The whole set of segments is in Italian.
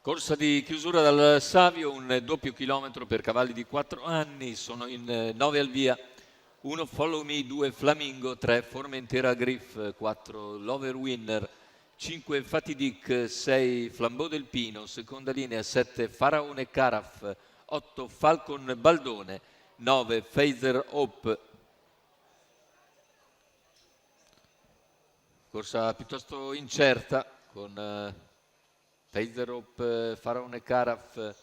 Corsa di chiusura dal Savio, un doppio chilometro per cavalli di 4 anni, sono in 9 al via. 1 Follow Me, 2 Flamingo, 3 Formentera Griff, 4 Lover Winner, 5 Fatidic, 6 Flambeau del Pino, seconda linea 7 Faraone Caraf, 8 Falcon Baldone, 9 Phaser Hope. Corsa piuttosto incerta con Phaser Hope, Faraone Caraf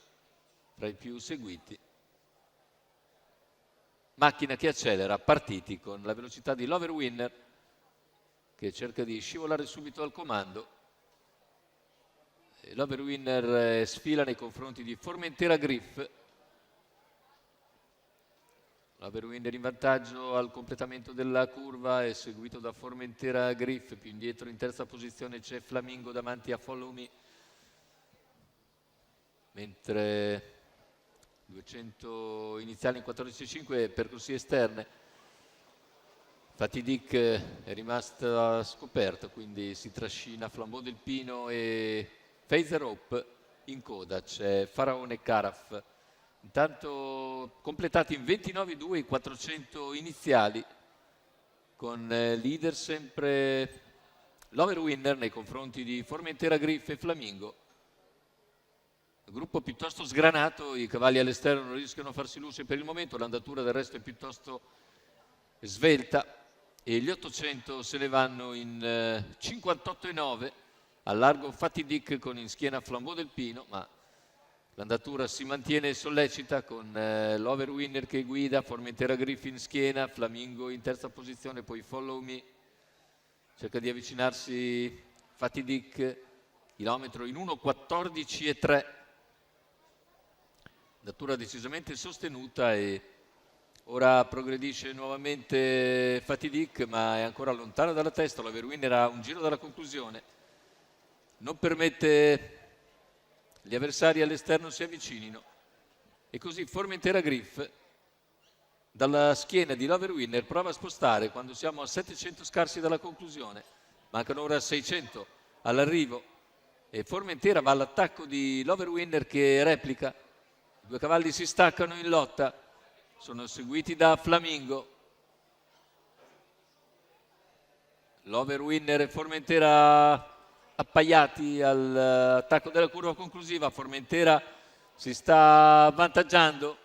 tra i più seguiti. Macchina che accelera, partiti con la velocità di Lover Winner che cerca di scivolare subito al comando. Lover Winner sfila nei confronti di Formentera Griff. Lover Winner in vantaggio al completamento della curva, è seguito da Formentera Griff. Più indietro in terza posizione c'è Flamingo davanti a Follow Me, mentre 200 iniziali in 14,5 percorsi esterne. Fatidic è rimasta scoperta, quindi si trascina Flambeau del Pino e Phaser Hope. In coda c'è Faraone Caraf. Intanto completati in 29,2 i 400 iniziali, con leader sempre Lover Winner nei confronti di Formentera Griff e Flamingo. Gruppo piuttosto sgranato, i cavalli all'esterno non riescono a farsi luce per il momento, l'andatura del resto è piuttosto svelta e gli 800 se ne vanno in 58,9, al largo Fatidic con in schiena Flambeau del Pino, ma l'andatura si mantiene sollecita con Lover Winner che guida, Formentera Griff in schiena, Flamingo in terza posizione, poi Follow Me, cerca di avvicinarsi Fatidic, chilometro in 1,14,3. Andatura decisamente sostenuta e ora progredisce nuovamente Fatidic, ma è ancora lontano dalla testa. Lover Winner ha un giro dalla conclusione, non permette gli avversari all'esterno si avvicinino e così Formentera Griff dalla schiena di Lover Winner prova a spostare quando siamo a 700 scarsi dalla conclusione. Mancano ora 600 all'arrivo e Formentera va all'attacco di Lover Winner che replica. I due cavalli si staccano in lotta, sono seguiti da Flamingo. Lover Winner e Formentera appaiati all'attacco della curva conclusiva. Formentera si sta avvantaggiando.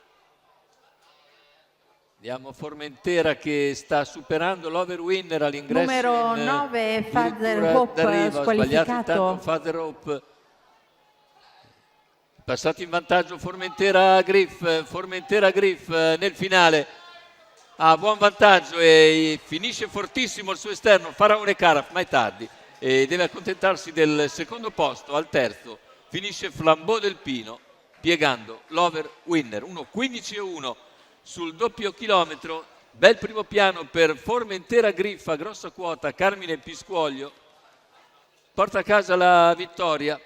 Vediamo Formentera che sta superando Lover Winner all'ingresso. Numero 9 Phaser Hope sbagliato intanto squalificato. Phaser Hope. Passati in vantaggio Formentera Griff nel finale ha buon vantaggio e finisce fortissimo il suo esterno Faraone Caraf, ma è tardi e deve accontentarsi del secondo posto. Al terzo finisce Flambeau del Pino piegando Lover Winner. 1,15,1 sul doppio chilometro. Bel primo piano per Formentera Griff a grossa quota. Carmine Piscuoglio porta a casa la vittoria,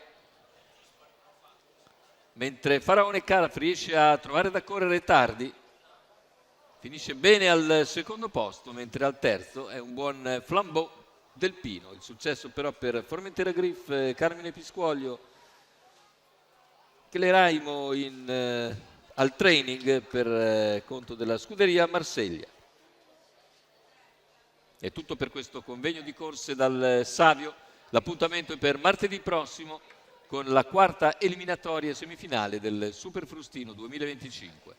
mentre Faraone Caraf riesce a trovare da correre tardi, finisce bene al secondo posto, mentre al terzo è un buon Flambeau del Pino. Il successo però per Formentera Griff, Carmine Piscuoglio, che le Raimo al training per conto della scuderia Marseglia. È tutto per questo convegno di corse dal Savio. L'appuntamento è per martedì prossimo con la quarta eliminatoria semifinale del Super Frustino 2025.